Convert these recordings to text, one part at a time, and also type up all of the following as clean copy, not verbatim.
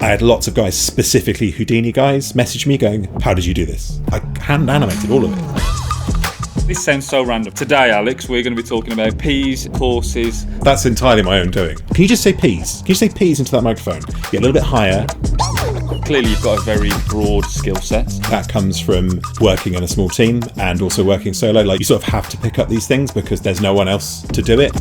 I had lots of guys, specifically Houdini guys, message me going, how did you do this? I hand animated all of it. This sounds so random. Today, Alex, we're going to be talking about peas, horses. That's entirely my own doing. Can you just say peas? Can you say peas into that microphone? Get a little bit higher. Clearly, you've got a very broad skill set. That comes from working in a small team and also working solo. Like, you sort of have to pick up these things because there's no one else to do it.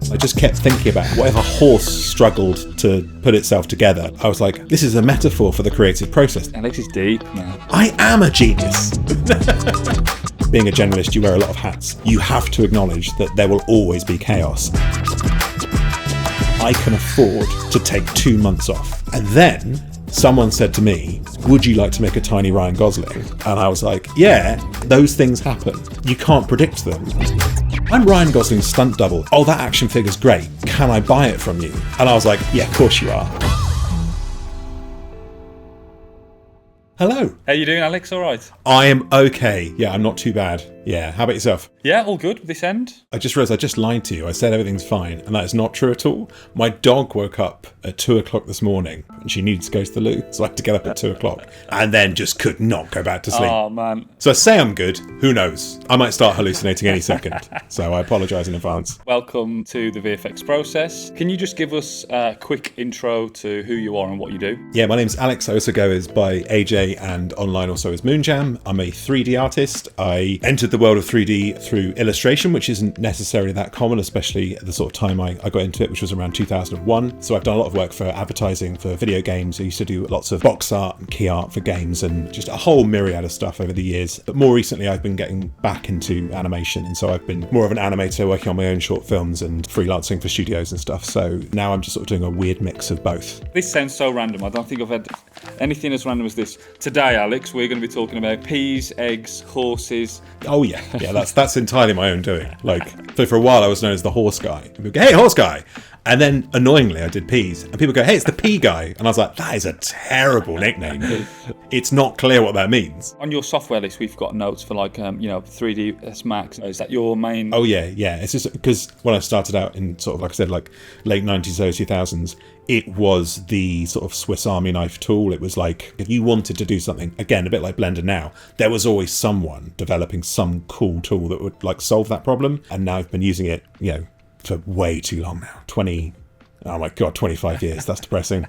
I just kept thinking about whatever horse struggled to put itself together. I was like, this is a metaphor for the creative process. Alex is deep, man. I am a genius. Being a generalist, you wear a lot of hats. You have to acknowledge that there will always be chaos. I can afford to take 2 months off. And then someone said to me, would you like to make a tiny Ryan Gosling? And I was like, yeah, those things happen. You can't predict them. I'm Ryan Gosling's stunt double. Oh, that action figure's great. Can I buy it from you? And I was like, yeah, of course you are. Hello. How you doing, Alex? All right? I am okay. Yeah, I'm not too bad. Yeah, how about yourself? Yeah, all good this end. I just realised I just lied to you. I said everything's fine, and that is not true at all. My dog woke up at 2 o'clock this morning, and she needed to go to the loo, so I had to get up at 2 o'clock, and then just could not go back to sleep. Oh, man. So I say I'm good. Who knows? I might start hallucinating any second, so I apologise in advance. Welcome to the VFX Process. Can you just give us a quick intro to who you are and what you do? Yeah, my name's Alex. I also go as by AJ and online also as MOONJAM. I'm a 3D artist. I entered the world of 3D through illustration, which isn't necessarily that common, especially at the sort of time I got into it, which was around 2001. So I've done a lot of work for advertising for video games. I used to do lots of box art and key art for games and just a whole myriad of stuff over the years. But more recently, I've been getting back into animation. And so I've been more of an animator, working on my own short films and freelancing for studios and stuff. So now I'm just sort of doing a weird mix of both. This sounds so random. I don't think I've had anything as random as this. Today, Alex, we're going to be talking about peas, eggs, horses. Oh yeah, that's entirely my own doing. Like, so for a while I was known as the horse guy. People go, hey, horse guy. And then annoyingly I did peas, and people go, hey, it's the pea guy. And I was like, that is a terrible nickname. It's not clear what that means. On your software list, we've got notes for 3ds Max. Is that your main? Oh yeah. It's just because when I started out in sort of, like I said, like late 90s, early 2000s, it was the sort of Swiss Army knife tool. It was like, if you wanted to do something, again, a bit like Blender now, there was always someone developing some cool tool that would like solve that problem. And now I've been using it, for way too long now. 25 years. That's depressing.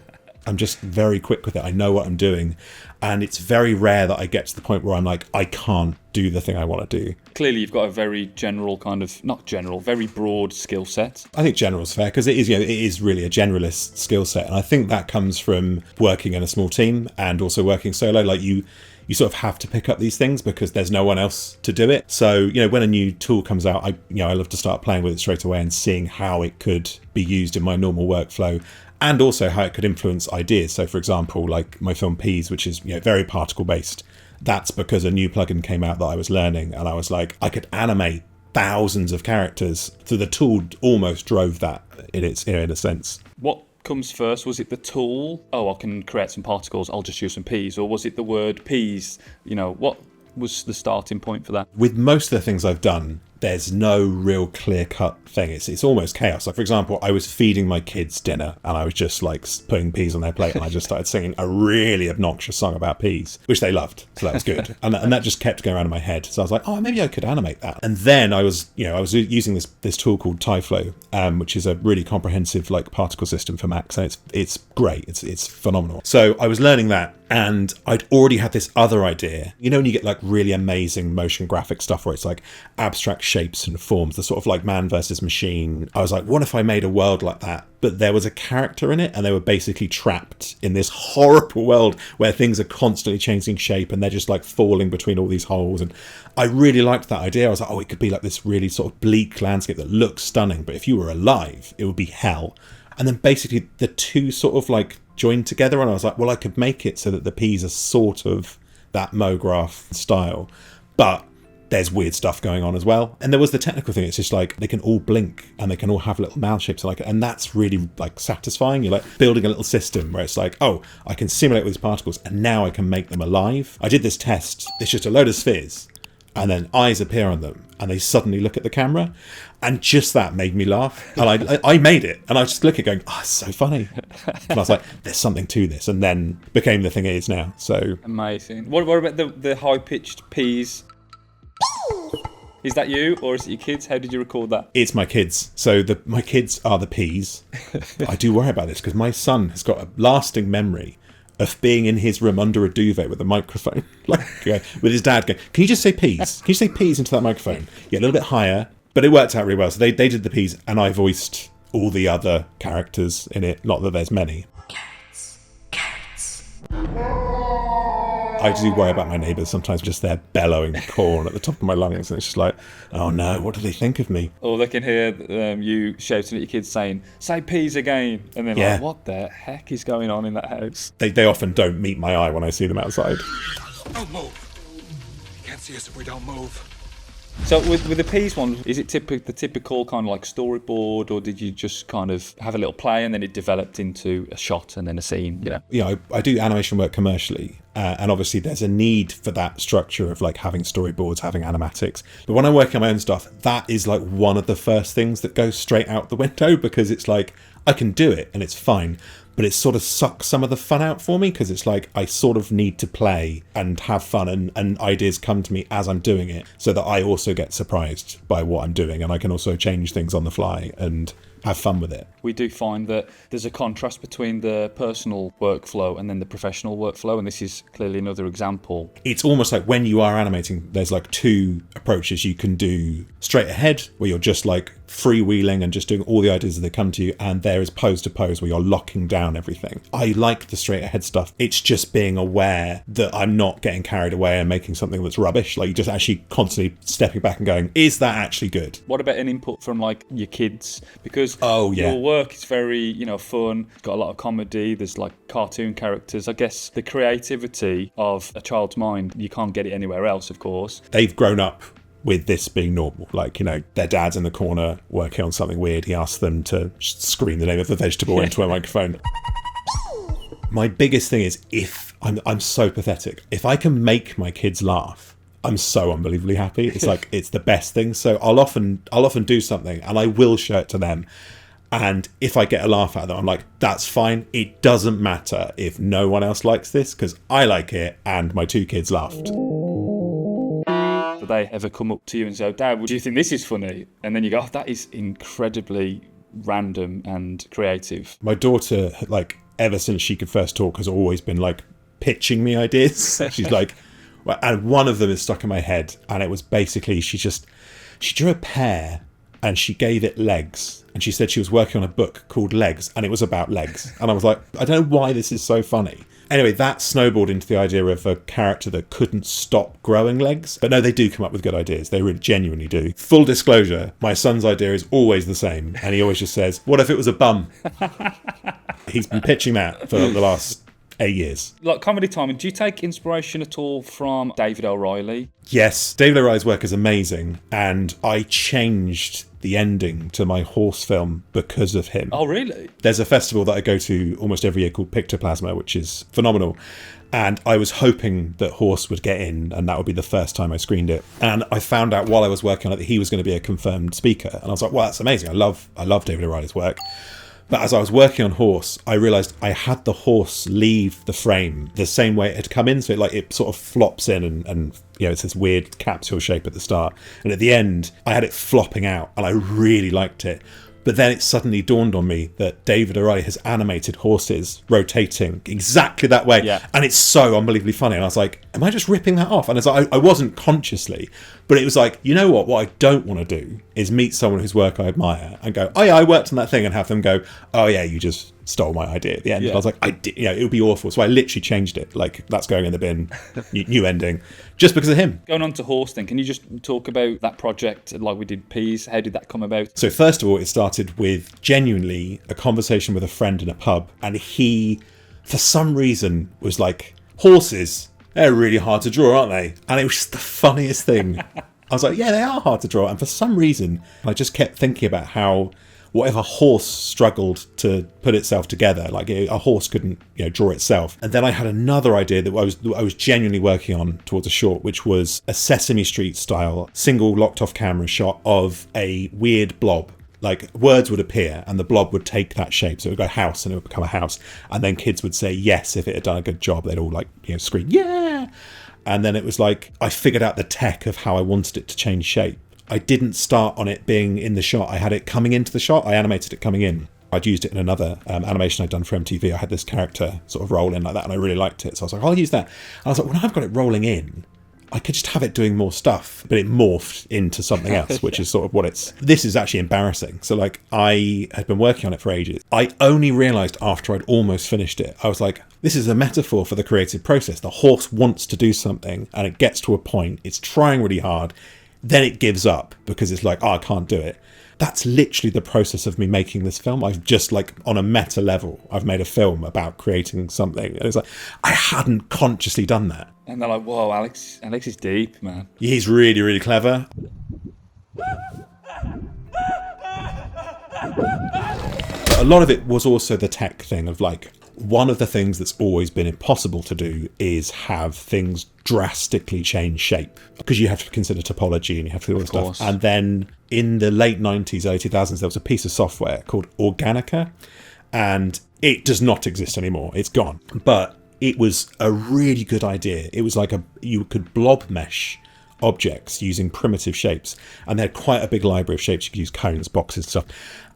I'm just very quick with it. I know what I'm doing. And it's very rare that I get to the point where I'm like, I can't do the thing I want to do. Clearly, you've got a very very broad skill set. I think general's fair because it is really a generalist skill set. And I think that comes from working in a small team and also working solo. Like you sort of have to pick up these things because there's no one else to do it. So, when a new tool comes out, I love to start playing with it straight away and seeing how it could be used in my normal workflow and also how it could influence ideas. So, for example, like my film Peas, which is very particle based, that's because a new plugin came out that I was learning and I was like, I could animate thousands of characters. So the tool almost drove that in a sense. What comes first? Was it the tool? Oh, I can create some particles, I'll just use some peas. Or was it the word peas? What was the starting point for that? With most of the things I've done, there's no real clear-cut thing. It's almost chaos. Like, for example, I was feeding my kids dinner and I was just like putting peas on their plate and I just started singing a really obnoxious song about peas, which they loved. So that was good. and that just kept going around in my head. So I was like, oh, maybe I could animate that. And then I was using this tool called Tyflow, which is a really comprehensive like particle system for Mac. So it's great. It's phenomenal. So I was learning that and I'd already had this other idea. When you get like really amazing motion graphic stuff where it's like abstract shapes and forms, the sort of like man versus machine. I was like, what if I made a world like that, but there was a character in it and they were basically trapped in this horrible world where things are constantly changing shape and they're just like falling between all these holes. And I really liked that idea. I was like, oh, it could be like this really sort of bleak landscape that looks stunning, but if you were alive, it would be hell. And then basically the two sort of like joined together and I was like, well, I could make it so that the peas are sort of that MoGraph style, but there's weird stuff going on as well. And there was the technical thing. It's just like they can all blink and they can all have little mouth shapes, and that's really like satisfying. You're like building a little system where it's like, oh, I can simulate with these particles and now I can make them alive. I did this test. It's just a load of spheres and then eyes appear on them, and they suddenly look at the camera, and just that made me laugh. And I made it, and I was just looking, going, "Oh, it's so funny." And I was like, "There's something to this," and then became the thing it is now. So amazing. What about the high pitched peas? Is that you, or is it your kids? How did you record that? It's my kids. So my kids are the peas. I do worry about this because my son has got a lasting memory of being in his room under a duvet with a microphone, with his dad going, "Can you just say peas? Can you say peas into that microphone?" Yeah, a little bit higher. But it worked out really well. So they did the peas, and I voiced all the other characters in it. Not that there's many. Carrots. I do worry about my neighbours sometimes, just there bellowing corn at the top of my lungs, and it's just like, oh no, what do they think of me? Or they can hear you shouting at your kids saying, "Say peas again," and they're like, "What the heck is going on in that house?" They often don't meet my eye when I see them outside. Don't move. You can't see us if we don't move. So with the peas one, is it the typical kind of like storyboard, or did you just kind of have a little play and then it developed into a shot and then a scene? Yeah, I do animation work commercially, and obviously there's a need for that structure of like having storyboards, having animatics. But when I'm working on my own stuff, that is like one of the first things that goes straight out the window, because it's like I can do it and it's fine. But it sort of sucks some of the fun out for me, because it's like I sort of need to play and have fun, and ideas come to me as I'm doing it, so that I also get surprised by what I'm doing, and I can also change things on the fly and have fun with it. We do find that there's a contrast between the personal workflow and then the professional workflow, and this is clearly another example. It's almost like when you are animating, there's like two approaches. You can do straight ahead, where you're just like freewheeling and just doing all the ideas as they come to you, and there is pose to pose, where you're locking down everything. I like the straight ahead stuff. It's just being aware that I'm not getting carried away and making something that's rubbish. Like, you're just actually constantly stepping back and going, is that actually good? What about an input from like your kids? Because your work is very, fun. It's got a lot of comedy. There's like cartoon characters. I guess the creativity of a child's mind, you can't get it anywhere else, of course. They've grown up with this being normal. Like, their dad's in the corner working on something weird. He asks them to scream the name of the vegetable into a microphone. My biggest thing is, if I'm so pathetic, if I can make my kids laugh, I'm so unbelievably happy. It's like, it's the best thing. So I'll often do something and I will show it to them. And if I get a laugh out of them, I'm like, that's fine. It doesn't matter if no one else likes this, because I like it and my two kids laughed. Do they ever come up to you and say, "Dad, do you think this is funny?" And then you go, "Oh, that is incredibly random and creative." My daughter, like, ever since she could first talk, has always been like pitching me ideas. She's like, and one of them is stuck in my head, and it was basically she drew a pear and she gave it legs, and she said she was working on a book called Legs, and it was about legs. And I was like, I don't know why this is so funny. Anyway, that snowballed into the idea of a character that couldn't stop growing legs. But no, they do come up with good ideas. They really genuinely do. Full disclosure, my son's idea is always the same, and he always just says, "What if it was a bum?" He's been pitching that for the last 8 years. Like comedy time, do you take inspiration at all from David O'Reilly? Yes, David O'Reilly's work is amazing, and I changed the ending to my horse film because of him. Oh, really? There's a festival that I go to almost every year called Pictoplasma, which is phenomenal. And I was hoping that Horse would get in, and that would be the first time I screened it. And I found out while I was working on it that he was going to be a confirmed speaker. And I was like, well, that's amazing. I love David O'Reilly's work. But as I was working on Horse, I realised I had the horse leave the frame the same way it had come in. So it sort of flops in and it's this weird capsule shape at the start. And at the end, I had it flopping out, and I really liked it. But then it suddenly dawned on me that David O'Reilly has animated horses rotating exactly that way. Yeah. And it's so unbelievably funny. And I was like, am I just ripping that off? And it's like, I wasn't consciously, but it was like, you know what I don't want to do is meet someone whose work I admire and go, oh yeah, I worked on that thing, and have them go, oh yeah, you just stole my idea at the end. Yeah. I was like, I did, it would be awful. So I literally changed it. Like, that's going in the bin, new ending, just because of him. Going on to Horse then, can you just talk about that project like we did Peas? How did that come about? So first of all, it started with genuinely a conversation with a friend in a pub, and he, for some reason, was like, horses, they're really hard to draw, aren't they? And it was just the funniest thing. I was like, yeah, they are hard to draw. And for some reason, I just kept thinking about how whatever horse struggled to put itself together, like a horse couldn't, draw itself. And then I had another idea that I was genuinely working on towards a short, which was a Sesame Street style single locked off camera shot of a weird blob. Like words would appear and the blob would take that shape. So it would go house and it would become a house. And then kids would say yes if it had done a good job. They'd all scream, yeah. And then it was like, I figured out the tech of how I wanted it to change shape. I didn't start on it being in the shot. I had it coming into the shot. I animated it coming in. I'd used it in another animation I'd done for MTV. I had this character sort of roll in like that and I really liked it. So I was like, I'll use that. And I was like, when I've got it rolling in, I could just have it doing more stuff, but it morphed into something else, which is sort of this is actually embarrassing. So like I had been working on it for ages. I only realized after I'd almost finished it, I was like, this is a metaphor for the creative process. The horse wants to do something and it gets to a point, it's trying really hard, then it gives up because it's like, I can't do it. That's literally the process of me making this film. I've just on a meta level, I've made a film about creating something. And it's like, I hadn't consciously done that. And they're like, whoa, Alex is deep, man. He's really, really clever. But a lot of it was also the tech thing of one of the things that's always been impossible to do is have things drastically change shape because you have to consider topology and you have to do all this stuff. And then in the late 90s, early 2000s, there was a piece of software called Organica and it does not exist anymore. It's gone. But it was a really good idea. It was you could blob mesh objects using primitive shapes and they had quite a big library of shapes. You could use cones, boxes, stuff.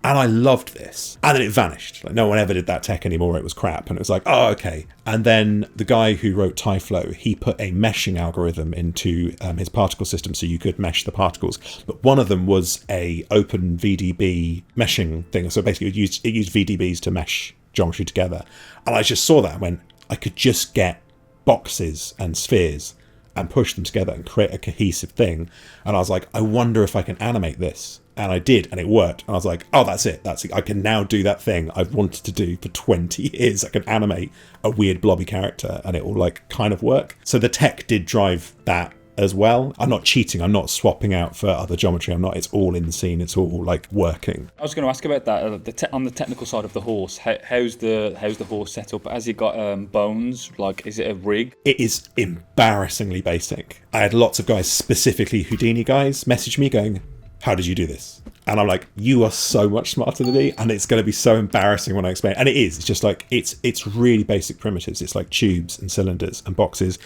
And I loved this. And then it vanished. No one ever did that tech anymore. It was crap. And it was like, oh, okay. And then the guy who wrote Tyflow, he put a meshing algorithm into his particle system so you could mesh the particles. But one of them was a open VDB meshing thing. So basically it used VDBs to mesh geometry together. And I just saw that and went, I could just get boxes and spheres and push them together and create a cohesive thing. And I was like, I wonder if I can animate this. And I did, and it worked. And I was like, oh, that's it. I can now do that thing I've wanted to do for 20 years. I can animate a weird blobby character and it will kind of work. So the tech did drive that as well. I'm not cheating. I'm not swapping out for other geometry. It's all in the scene. It's all working. I was going to ask about that. On the technical side of the horse, how's the horse set up? Has he got bones? Is it a rig? It is embarrassingly basic. I had lots of guys, specifically Houdini guys, message me going, how did you do this? And I'm like, you are so much smarter than me, and it's going to be so embarrassing when I explain. And it is. It's just it's really basic primitives. It's like tubes and cylinders and boxes.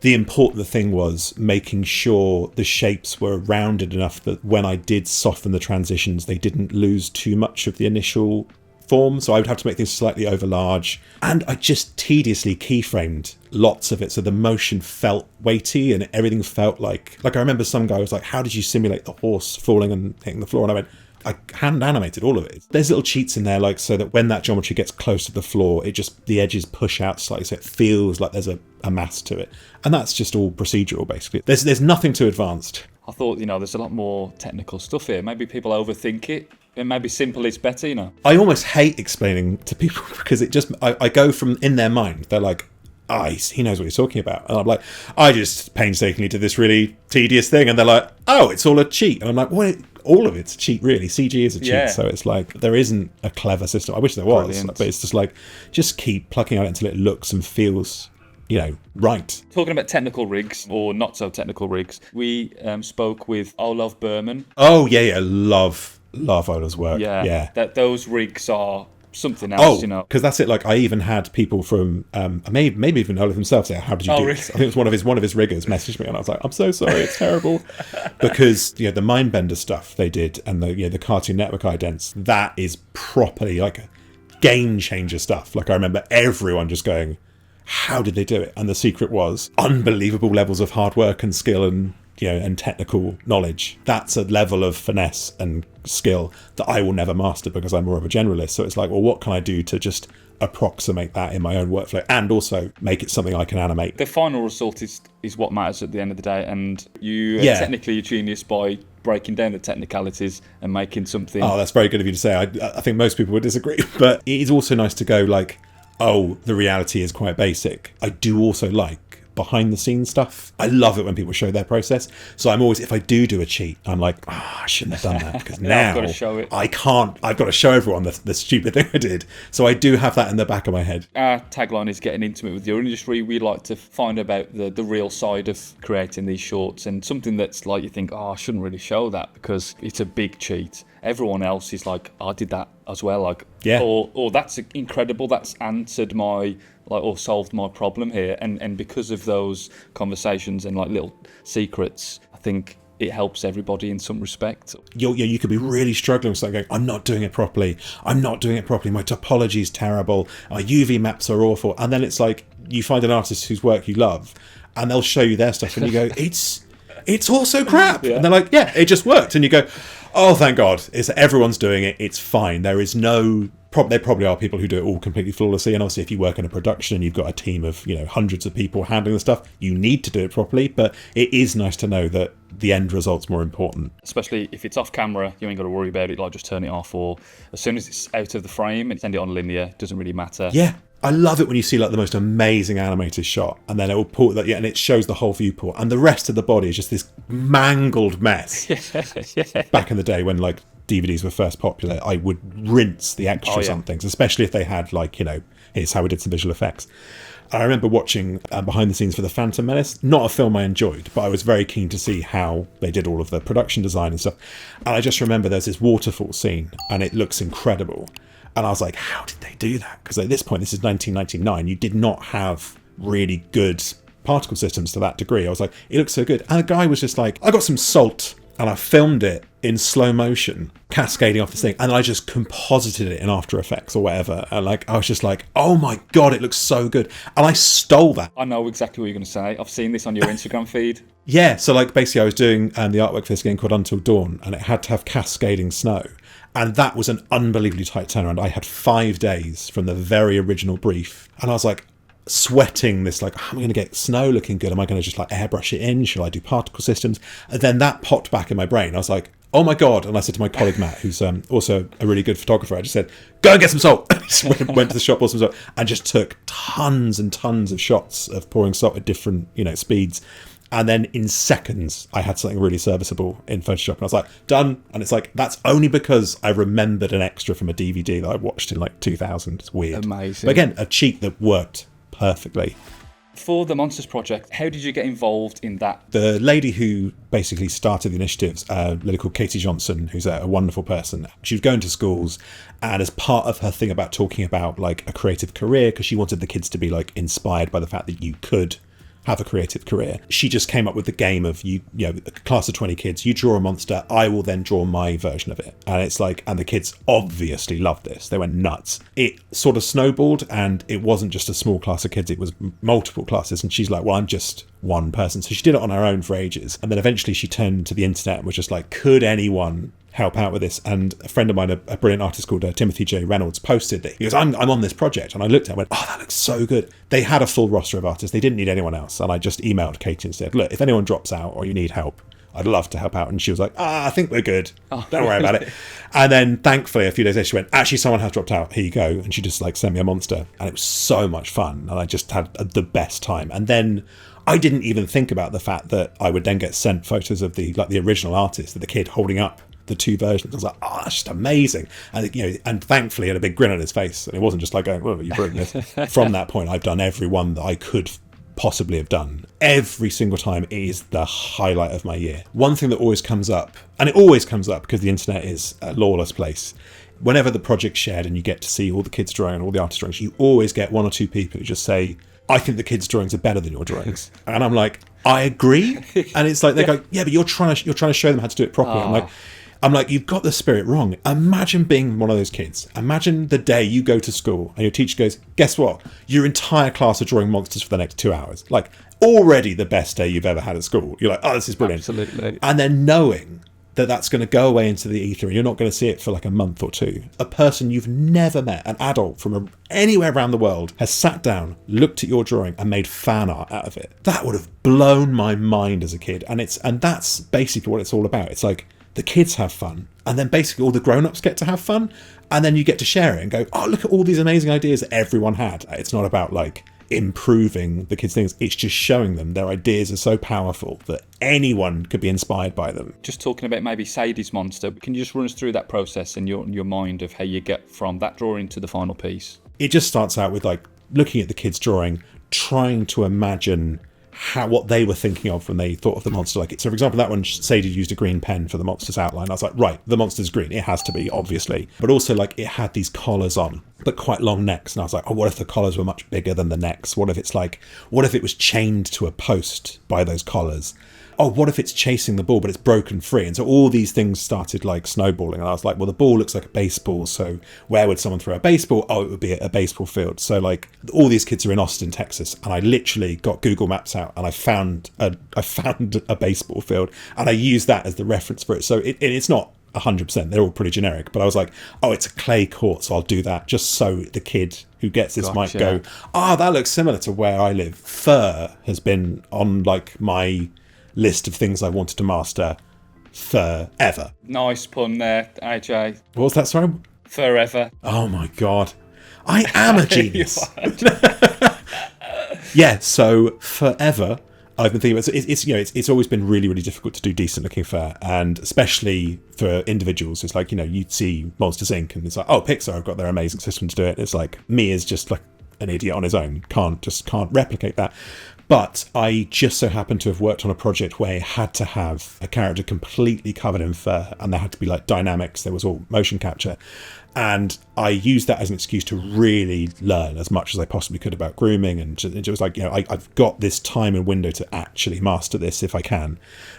The important thing was making sure the shapes were rounded enough that when I did soften the transitions, they didn't lose too much of the initial form. So I would have to make things slightly over large. And I just tediously keyframed lots of it. So the motion felt weighty and everything felt like I remember some guy was like, how did you simulate the horse falling and hitting the floor? And I went, I hand animated all of it. There's little cheats in there, so that when that geometry gets close to the floor, the edges push out slightly, so it feels like there's a mass to it. And that's just all procedural, basically. There's nothing too advanced. I thought, there's a lot more technical stuff here. Maybe people overthink it. It may be simple is better, I almost hate explaining to people because it just, I go from in their mind, they're like, he knows what he's talking about. And I'm like, I just painstakingly did this really tedious thing. And they're like, oh, it's all a cheat. And I'm like, well, all of it's a cheat, really. CG is a cheat. Yeah. So it's there isn't a clever system. I wish there was. Brilliant. But it's just just keep plucking at it until it looks and feels, right. Talking about technical rigs or not so technical rigs, we spoke with Olaf Berman. Oh, yeah. Love Olaf's work. Yeah. Those rigs are something else, because that's it. I even had people from maybe even Olaf himself say, how did you do this? I think it was one of his riggers messaged me and I was like, I'm so sorry, it's terrible. Because the Mindbender stuff they did and the Cartoon Network idents, that is properly a game changer stuff. I remember everyone just going, how did they do it? And the secret was unbelievable levels of hard work and skill and and technical knowledge. That's a level of finesse and skill that I will never master because I'm more of a generalist. So it's well, what can I do to just approximate that in my own workflow and also make it something I can animate? The final result is what matters at the end of the day, and you are technically a genius by breaking down the technicalities and making something. Oh, that's very good of you to say. I think most people would disagree, but it is also nice to go the reality is quite basic. I do also like behind the scenes stuff. I love it when people show their process. So I'm always, if I do a cheat, I'm like, I shouldn't have done that, because now I've got to show it. I can't. I've got to show everyone the stupid thing I did. So I do have that in the back of my head. Our tagline is getting intimate with your industry. We like to find about the real side of creating these shorts, and something that's like you think, I shouldn't really show that because it's a big cheat. Everyone else is like, I did that as well, like, yeah, or that's incredible, that's answered my, like, or solved my problem here. And because of those conversations and like little secrets, I think it helps everybody in some respect. You could be really struggling with something, going, I'm not doing it properly, my topology is terrible, my UV maps are awful, and then it's like you find an artist whose work you love and they'll show you their stuff and you go, it's also crap. Yeah. And they're like, yeah, it just worked. And you go, oh, thank God, everyone's doing it, it's fine. There is no problem. There probably are people who do it all completely flawlessly, and obviously if you work in a production and you've got a team of hundreds of people handling the stuff, you need to do it properly. But it is nice to know that the end result's more important. Especially if it's off camera, you ain't got to worry about it, like just turn it off, or as soon as it's out of the frame and send it on linear, doesn't really matter. Yeah. I love it when you see like the most amazing animated shot, and then it will pull that, and it shows the whole viewport, and the rest of the body is just this mangled mess. Yeah. Back in the day when like DVDs were first popular, I would rinse the extras on things, especially if they had like, here's how we did some visual effects. I remember watching behind the scenes for The Phantom Menace, not a film I enjoyed, but I was very keen to see how they did all of the production design and stuff. And I just remember there's this waterfall scene and it looks incredible. And I was like, how did they do that? Because at this point, this is 1999, you did not have really good particle systems to that degree. I was like, it looks so good. And the guy was just like, I got some salt and I filmed it in slow motion, cascading off this thing, and I just composited it in After Effects or whatever. And like, I was just like, oh my God, it looks so good. And I stole that. I know exactly what you're going to say. I've seen this on your Instagram feed. Yeah, so like basically I was doing the artwork for this game called Until Dawn, and it had to have cascading snow. And that was an unbelievably tight turnaround. I had 5 days from the very original brief. And I was like sweating this, like, how am I going to get snow looking good? Am I going to just like airbrush it in? Should I do particle systems? And then that popped back in my brain. I was like, oh my God. And I said to my colleague Matt, who's also a really good photographer, I just said, go and get some salt. I just went to the shop, bought some salt, and just took tons and tons of shots of pouring salt at different, speeds. And then in seconds, I had something really serviceable in Photoshop. And I was like, done. And it's like, that's only because I remembered an extra from a DVD that I watched in like 2000. It's weird. Amazing. But again, a cheat that worked perfectly. For the Monsters project, how did you get involved in that? The lady who basically started the initiatives, a lady called Katie Johnson, who's a wonderful person. She was going to schools, and as part of her thing about talking about like a creative career, because she wanted the kids to be like inspired by the fact that you could have a creative career, she just came up with the game of a class of 20 kids, you draw a monster, I will then draw my version of it. And it's like, and the kids obviously loved this, they went nuts. It sort of snowballed, and it wasn't just a small class of kids, it was multiple classes. And she's like, well, I'm just one person. So she did it on her own for ages, and then eventually she turned to the internet and was just like, could anyone help out with this? And a friend of mine, a brilliant artist called Timothy J. Reynolds, posted that he goes, I'm on this project. And I looked at it and went, oh, that looks so good. They had a full roster of artists, they didn't need anyone else. And I just emailed Katie and said, look, if anyone drops out or you need help, I'd love to help out. And she was like, I think we're good, don't worry about it. And then thankfully a few days later she went, actually someone has dropped out, here you go. And she just like sent me a monster, and it was so much fun, and I just had the best time. And then I didn't even think about the fact that I would then get sent photos of the original artist, of the kid holding up the two versions. I was like, oh, that's just amazing. And and thankfully he had a big grin on his face, and it wasn't just like going, well, you bring this. From that point I've done every one that I could possibly have done. Every single time is the highlight of my year. One thing that always comes up, and it always comes up because the internet is a lawless place, whenever the project's shared and you get to see all the kids' drawing and all the artist drawings, you always get one or two people who just say, I think the kids' drawings are better than your drawings. And I'm like, I agree. And it's like, they go, yeah, but you're trying to show them how to do it properly. I'm like, you've got the spirit wrong. Imagine being one of those kids. Imagine the day you go to school and your teacher goes, guess what? Your entire class are drawing monsters for the next 2 hours. Like, already the best day you've ever had at school. You're like, oh, this is brilliant. Absolutely. And then knowing that that's going to go away into the ether and you're not going to see it for like a month or two. A person you've never met, an adult from anywhere around the world, has sat down, looked at your drawing and made fan art out of it. That would have blown my mind as a kid. And that's basically what it's all about. It's like, the kids have fun, and then basically all the grown-ups get to have fun, and then you get to share it and go, oh, look at all these amazing ideas that everyone had. It's not about like improving the kids' things. It's just showing them their ideas are so powerful that anyone could be inspired by them. Just talking about maybe Sadie's monster, can you just run us through that process in your mind of how you get from that drawing to the final piece? It just starts out with like looking at the kids' drawing, trying to imagine what they were thinking of when they thought of the monster. Like, so for example, that one, Sadie used a green pen for the monster's outline. I was like, right, the monster's green. It has to be, obviously. But also, like, it had these collars on, but quite long necks. And I was like, oh, what if the collars were much bigger than the necks? What if it was chained to a post by those collars? Oh, what if it's chasing the ball, but it's broken free? And so all these things started like snowballing. And I was like, well, the ball looks like a baseball. So where would someone throw a baseball? Oh, it would be at a baseball field. So like all these kids are in Austin, Texas. And I literally got Google Maps out and I found a baseball field. And I used that as the reference for it. So it's not 100%. They're all pretty generic. But I was like, oh, it's a clay court. So I'll do that just so the kid who gets this might go, that looks similar to where I live. Fur has been on like my list of things I wanted to master forever. Nice pun there, AJ. What was that, sorry? Forever. Oh my God. I am a genius. Yeah, so forever I've been thinking about it's always been really, really difficult to do decent looking fur, and especially for individuals. It's like, you'd see Monsters Inc. and it's like, oh, Pixar have got their amazing system to do it. It's like me is just like an idiot on his own. Can't replicate that. But I just so happened to have worked on a project where it had to have a character completely covered in fur, and there had to be like dynamics. There was all motion capture. And I used that as an excuse to really learn as much as I possibly could about grooming. And it was like, I've got this time and window to actually master this if I can.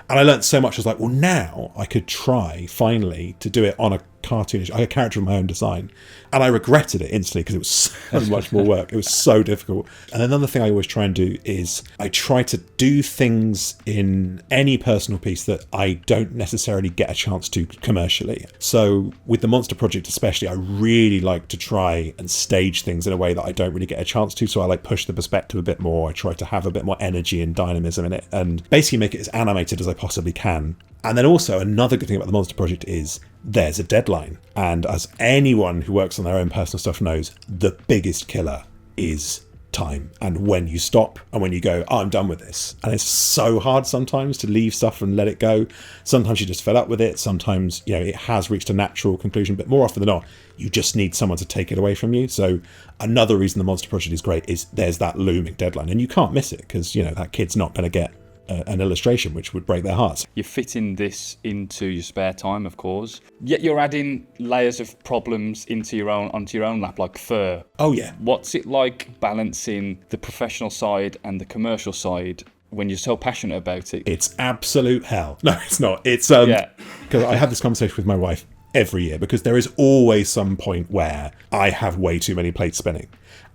And I learned so much. I was like, well, now I could try finally to do it on a cartoonish, a character of my own design. And I regretted it instantly because it was so much more work. It was so difficult. And another thing I always try and do is I try to do things in any personal piece that I don't necessarily get a chance to commercially. So with the Monster Project especially, I really like to try and stage things in a way that I don't really get a chance to. So I like push the perspective a bit more. I try to have a bit more energy and dynamism in it and basically make it as animated as I possibly can. And then also another good thing about the Monster Project is there's a deadline. And as anyone who works on their own personal stuff knows, the biggest killer is time and when you stop and when you go, oh, I'm done with this. And it's so hard sometimes to leave stuff and let it go. Sometimes you just fed up with it. Sometimes, it has reached a natural conclusion, but more often than not, you just need someone to take it away from you. So another reason the Monster Project is great is there's that looming deadline and you can't miss it because, that kid's not going to get an illustration which would break their hearts. You're fitting this into your spare time, of course, yet you're adding layers of problems onto your own lap, like fur. Oh yeah. What's it like balancing the professional side and the commercial side when you're so passionate about it? It's absolute hell. No, it's not. It's because I have this conversation with my wife every year because there is always some point where I have way too many plates spinning.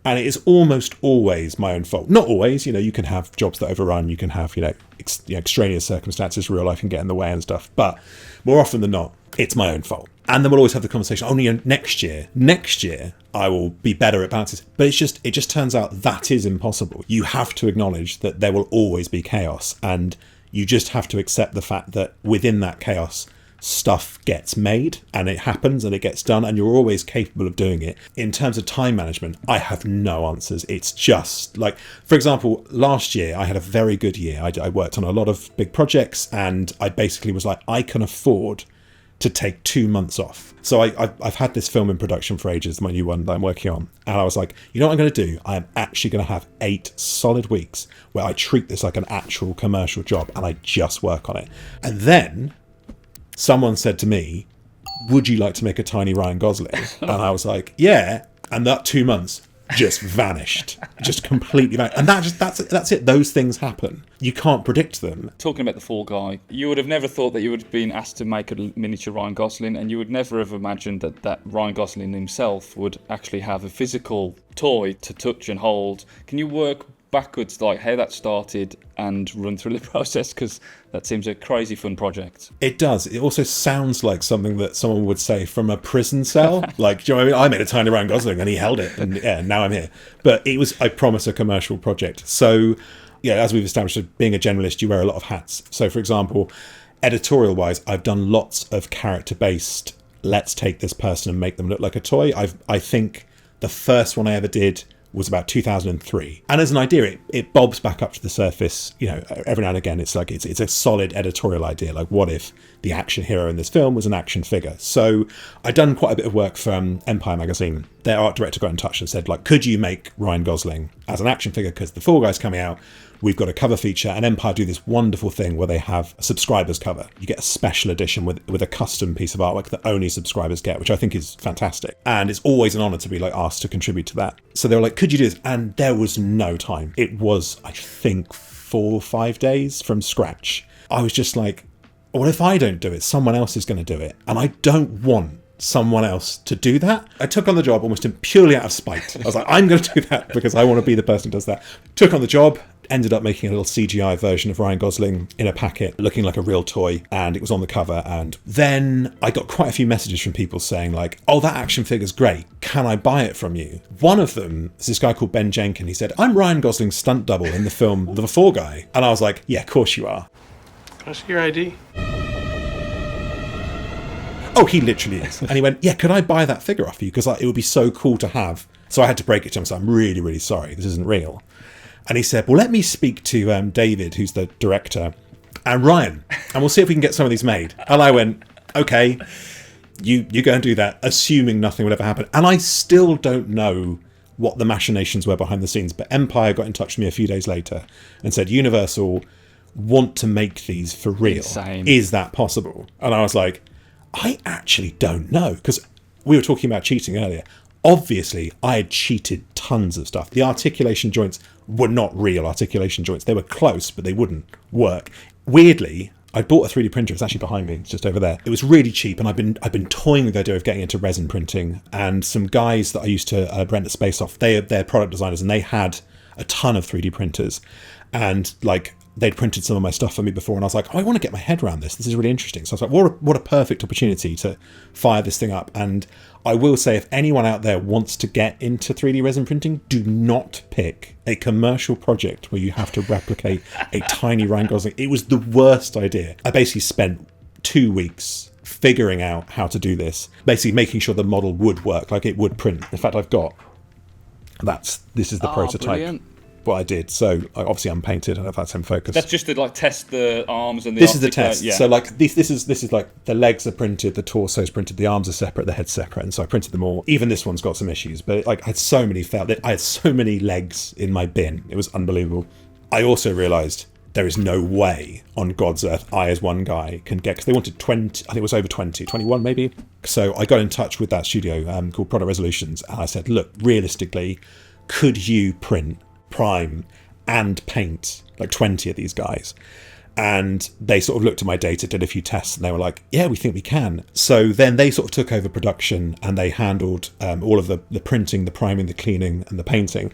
And it is almost always my own fault. Not always, you can have jobs that overrun, you can have, extraneous circumstances, real life can get in the way and stuff. But more often than not, it's my own fault. And then we'll always have the conversation, next year, I will be better at balances. But it just turns out that is impossible. You have to acknowledge that there will always be chaos. And you just have to accept the fact that within that chaos, stuff gets made and it happens and it gets done and you're always capable of doing it. In terms of time management, I have no answers. It's just like, for example, last year I had a very good year. I worked on a lot of big projects and I basically was like, I can afford to take 2 months off. So I've had this film in production for ages, my new one that I'm working on. And I was like, you know what I'm going to do? I am actually going to have 8 solid weeks where I treat this like an actual commercial job and I just work on it. And then someone said to me, would you like to make a tiny Ryan Gosling? And I was like, yeah. And that 2 months just vanished, just completely vanished. And that's it. Those things happen. You can't predict them. Talking about the Fall Guy, you would have never thought that you would have been asked to make a miniature Ryan Gosling, and you would never have imagined that Ryan Gosling himself would actually have a physical toy to touch and hold. Can you work backwards, like how that started, and run through the process? Because that seems a crazy fun project. It does. It also sounds like something that someone would say from a prison cell. Like, do you know what I mean? I made a tiny Ryan Gosling and he held it, and now I'm here. But it was, I promise, a commercial project. So, as we've established, being a generalist, you wear a lot of hats. So, for example, editorial-wise, I've done lots of character-based, let's take this person and make them look like a toy. I think the first one I ever did was about 2003. And as an idea, it bobs back up to the surface, every now and again. It's like, it's a solid editorial idea. Like, what if the action hero in this film was an action figure? So I'd done quite a bit of work for Empire magazine. Their art director got in touch and said, like, could you make Ryan Gosling as an action figure? Because the Fall Guy's coming out. We've got a cover feature, and Empire do this wonderful thing where they have a subscribers cover. You get a special edition with a custom piece of artwork that only subscribers get, which I think is fantastic. And it's always an honour to be like asked to contribute to that. So they were like, could you do this? And there was no time. It was, I think, 4 or 5 days from scratch. I was just like, what if I don't do it? Someone else is going to do it. And I don't want someone else to do that. I took on the job almost purely out of spite. I was like, I'm going to do that because I want to be the person who does that. Took on the job, ended up making a little CGI version of Ryan Gosling in a packet, looking like a real toy, and it was on the cover. And then I got quite a few messages from people saying like, oh, that action figure's great. Can I buy it from you? One of them is this guy called Ben Jenkin. He said, I'm Ryan Gosling's stunt double in the film The Fall Guy. And I was like, yeah, of course you are. Can I see your ID? Oh, he literally is. And he went, yeah, could I buy that figure off you? Because it would be so cool to have. So I had to break it to him. So I'm really, really sorry. This isn't real. And he said, well, let me speak to David, who's the director, and Ryan, and we'll see if we can get some of these made. And I went, okay, you go and do that, assuming nothing would ever happen. And I still don't know what the machinations were behind the scenes, but Empire got in touch with me a few days later and said, Universal want to make these for real. Insane. Is that possible? And I was like, I actually don't know, because we were talking about cheating earlier. Obviously, I had cheated tons of stuff. The articulation joints were not real articulation joints. They were close, but they wouldn't work. Weirdly, I bought a 3D printer. It's actually behind me. It's just over there. It was really cheap, and I've been toying with the idea of getting into resin printing. And some guys that I used to rent a space off, they're product designers, and they had a ton of 3D printers. And like, they'd printed some of my stuff for me before, and I was like, oh, I want to get my head around this. This is really interesting. So I was like, what a perfect opportunity to fire this thing up. And I will say, if anyone out there wants to get into 3D resin printing, do not pick a commercial project where you have to replicate a tiny Ryan Gosling. It was the worst idea. I basically spent 2 weeks figuring out how to do this, basically making sure the model would work, like it would print. In fact, this is the prototype. Brilliant. What I did. So obviously unpainted. I don't know if that's in focus. That's just to like test the arms and the. This is the test. Yeah. So like this is like the legs are printed, the torso is printed, the arms are separate, the head's separate, and so I printed them all. Even this one's got some issues, but like I had so many I had so many legs in my bin. It was unbelievable. I also realised there is no way on God's earth I as one guy can get, because they wanted 20. I think it was over 20, 21 maybe. So I got in touch with that studio called Product Resolutions, and I said, look, realistically, could you print, prime and paint like 20 of these guys? And they sort of looked at my data, did a few tests, and they were like, yeah, we think we can. So then they sort of took over production, and they handled all of the printing, the priming, the cleaning and the painting.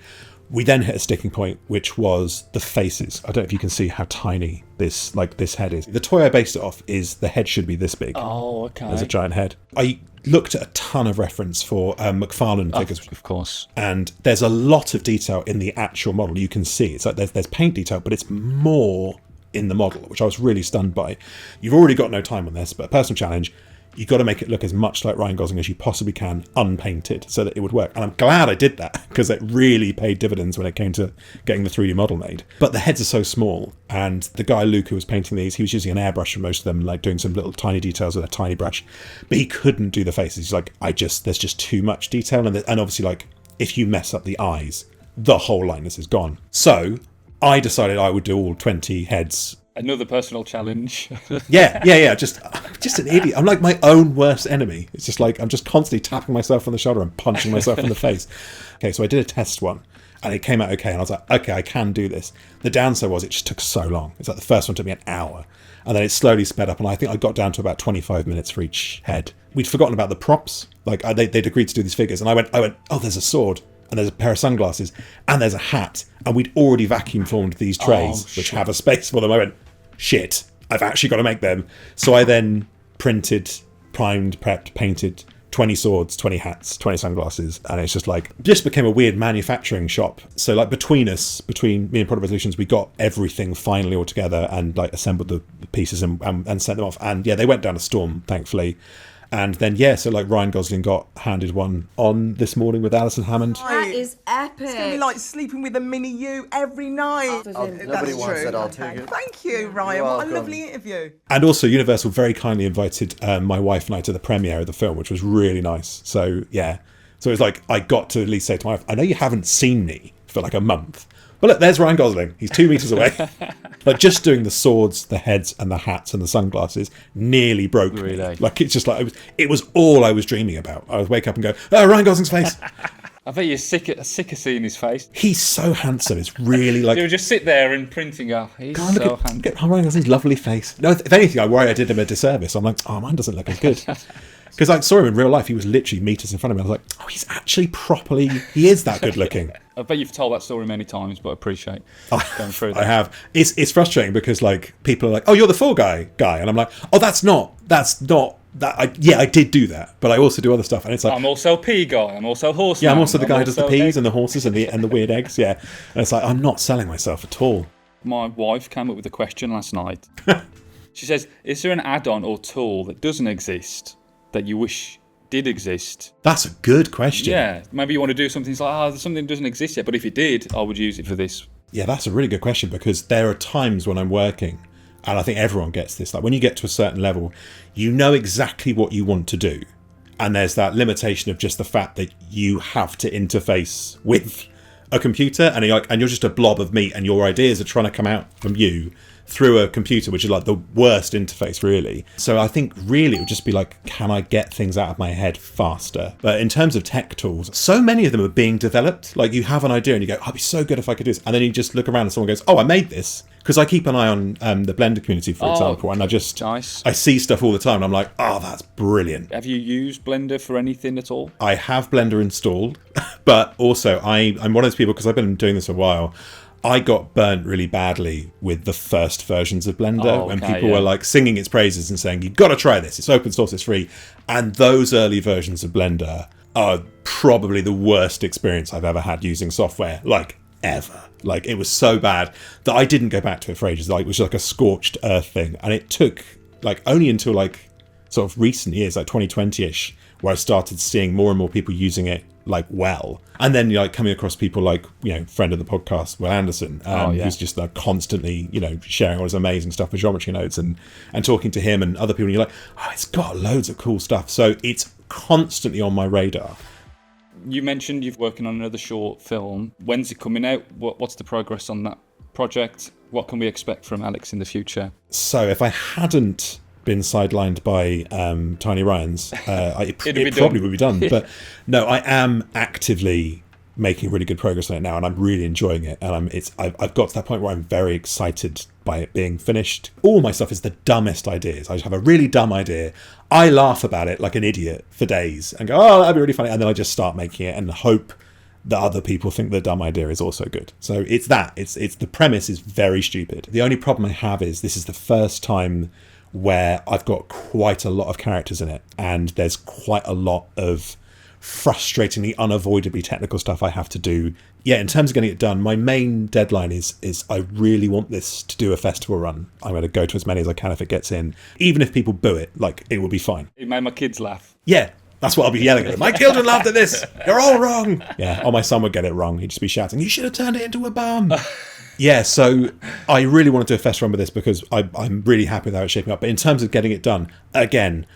We then hit a sticking point, which was the faces. I don't know if you can see how tiny this head is. The toy I based it off is the head should be this big. Oh, okay. There's a giant head. I looked at a ton of reference for McFarlane figures. Of course. And there's a lot of detail in the actual model. You can see it's like there's paint detail, but it's more in the model, which I was really stunned by. You've already got no time on this, but a personal challenge, you've got to make it look as much like Ryan Gosling as you possibly can, unpainted, so that it would work. And I'm glad I did that, because it really paid dividends when it came to getting the 3D model made. But the heads are so small, and the guy, Luke, who was painting these, he was using an airbrush for most of them, like doing some little tiny details with a tiny brush. But he couldn't do the faces. He's like, there's just too much detail. And obviously, like, if you mess up the eyes, the whole likeness is gone. So I decided I would do all 20 heads. Another personal challenge. Yeah. Just an idiot. I'm like my own worst enemy. It's just like I'm just constantly tapping myself on the shoulder and punching myself in the face. Okay, so I did a test one, and it came out okay, and I was like, okay, I can do this. The downside was it just took so long. It's like the first one took me an hour, and then it slowly sped up, and I think I got down to about 25 minutes for each head. We'd forgotten about the props. Like they'd agreed to do these figures, and I went, oh, there's a sword, and there's a pair of sunglasses, and there's a hat, and we'd already vacuum formed these trays, which have a space for them. I went, shit, I've actually got to make them. So I then printed, primed, prepped, painted 20 swords, 20 hats, 20 sunglasses, and it's just became a weird manufacturing shop. So like between me and Product Resolutions, we got everything finally all together and like assembled the pieces and sent them off. And yeah, they went down a storm, thankfully. And then, so like Ryan Gosling got handed one on this morning with Alison Hammond. That is epic. It's going to be like sleeping with a mini you every night. Nobody wants that, I'll take it. Thank you, Ryan. What a lovely interview. And also Universal very kindly invited my wife and I to the premiere of the film, which was really nice. So, yeah. So it was like, I got to at least say to my wife, I know you haven't seen me for like a month, but look, there's Ryan Gosling. He's 2 meters away. Like just doing the swords, the heads and the hats and the sunglasses nearly broke me. Like it's just like, it was all I was dreaming about. I would wake up and go, oh, Ryan Gosling's face. I bet you're sick of seeing his face. He's so handsome. It's really like... You would just sit there and printing off. He's so handsome. Look at Ryan Gosling's lovely face. No, if anything, I worry I did him a disservice. I'm like, oh, mine doesn't look as good. Because I saw him in real life. He was literally meters in front of me. I was like, oh, he's actually properly... He is that good looking. I bet you've told that story many times, but I appreciate going through that. I have. It's frustrating because like people are like, oh, you're the Fall Guy. And I'm like, oh, that's not that. I did do that, but I also do other stuff. And it's like, I'm also Pea Guy. I'm also Horse. Yeah, I'm also the guy who does the peas and the horses and the weird eggs. Yeah, and it's like I'm not selling myself at all. My wife came up with a question last night. She says, "Is there an add-on or tool that doesn't exist that you wish did exist?" That's a good question. Yeah, maybe you want to do something like, there's something that doesn't exist yet, but if it did, I would use it for this. Yeah, that's a really good question because there are times when I'm working, and I think everyone gets this, like when you get to a certain level, you know exactly what you want to do, and there's that limitation of just the fact that you have to interface with a computer, and you're just a blob of meat, and your ideas are trying to come out from you through a computer, which is like the worst interface, really. So I think really it would just be like, can I get things out of my head faster? But in terms of tech tools, so many of them are being developed. Like you have an idea and you go, I'd be so good if I could do this. And then you just look around and someone goes, oh, I made this. Because I keep an eye on the Blender community, for example, and I see stuff all the time and I'm like, oh, that's brilliant. Have you used Blender for anything at all? I have Blender installed, but also I'm one of those people, because I've been doing this a while, I got burnt really badly with the first versions of Blender when people were like singing its praises and saying, you've got to try this, it's open source, it's free. And those early versions of Blender are probably the worst experience I've ever had using software, like ever. Like it was so bad that I didn't go back to it for ages. Like it was like a scorched earth thing. And it took like only until like sort of recent years, like 2020-ish, where I started seeing more and more people using it like well. And then like coming across people like, friend of the podcast, Will Anderson, who's just like constantly, sharing all his amazing stuff with Geometry Nodes and talking to him and other people. And you're like, oh, it's got loads of cool stuff. So it's constantly on my radar. You mentioned you're working on another short film. When's it coming out? What's the progress on that project? What can we expect from Alex in the future? So if I hadn't been sidelined by Tiny Ryan's, it probably would be done. But no, I am actively making really good progress on it now, and I'm really enjoying it. And I've got to that point where I'm very excited by it being finished. All my stuff is the dumbest ideas. I just have a really dumb idea. I laugh about it like an idiot for days and go, oh, that'd be really funny. And then I just start making it and hope that other people think the dumb idea is also good. So it's the premise is very stupid. The only problem I have is this is the first time where I've got quite a lot of characters in it, and there's quite a lot of frustratingly, unavoidably technical stuff I have to do. Yeah, in terms of getting it done, my main deadline is I really want this to do a festival run. I'm going to go to as many as I can if it gets in. Even if people boo it, like, it will be fine. It made my kids laugh. Yeah, that's what I'll be yelling at them. My children laughed at this. You're all wrong. Yeah, or my son would get it wrong. He'd just be shouting, you should have turned it into a bum. Yeah, so I really want to do a fest run with this because I'm really happy with how it's shaping up. But in terms of getting it done, again,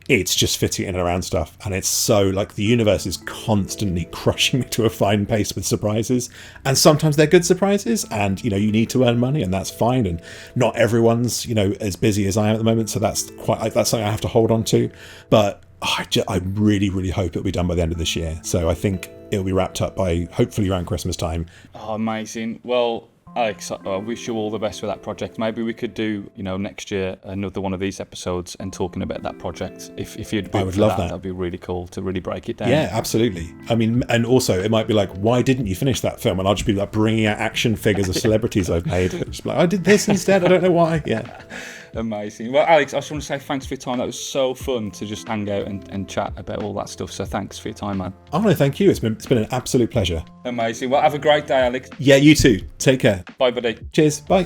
it's just fitting in and around stuff. And it's so, like, the universe is constantly crushing me to a fine pace with surprises. And sometimes they're good surprises and, you need to earn money and that's fine. And not everyone's, as busy as I am at the moment. So that's something I have to hold on to. But I really, really hope it'll be done by the end of this year. So I think it'll be wrapped up by hopefully around Christmas time. Oh, amazing. Well, Alex, I wish you all the best for that project. Maybe we could do, next year another one of these episodes and talking about that project. If you'd be, I would love that. That'd be really cool to really break it down. Yeah, absolutely. I mean, and also it might be like, why didn't you finish that film? And I'll just be like bringing out action figures of celebrities I've made. Just like, I did this instead. I don't know why. Yeah. Amazing. Well, Alex, I just want to say thanks for your time. That was so fun to just hang out and chat about all that stuff. So thanks for your time, man. Oh no, thank you. It's been an absolute pleasure. Amazing. Well, have a great day, Alex. Yeah, you too. Take care. Bye, buddy. Cheers. Bye.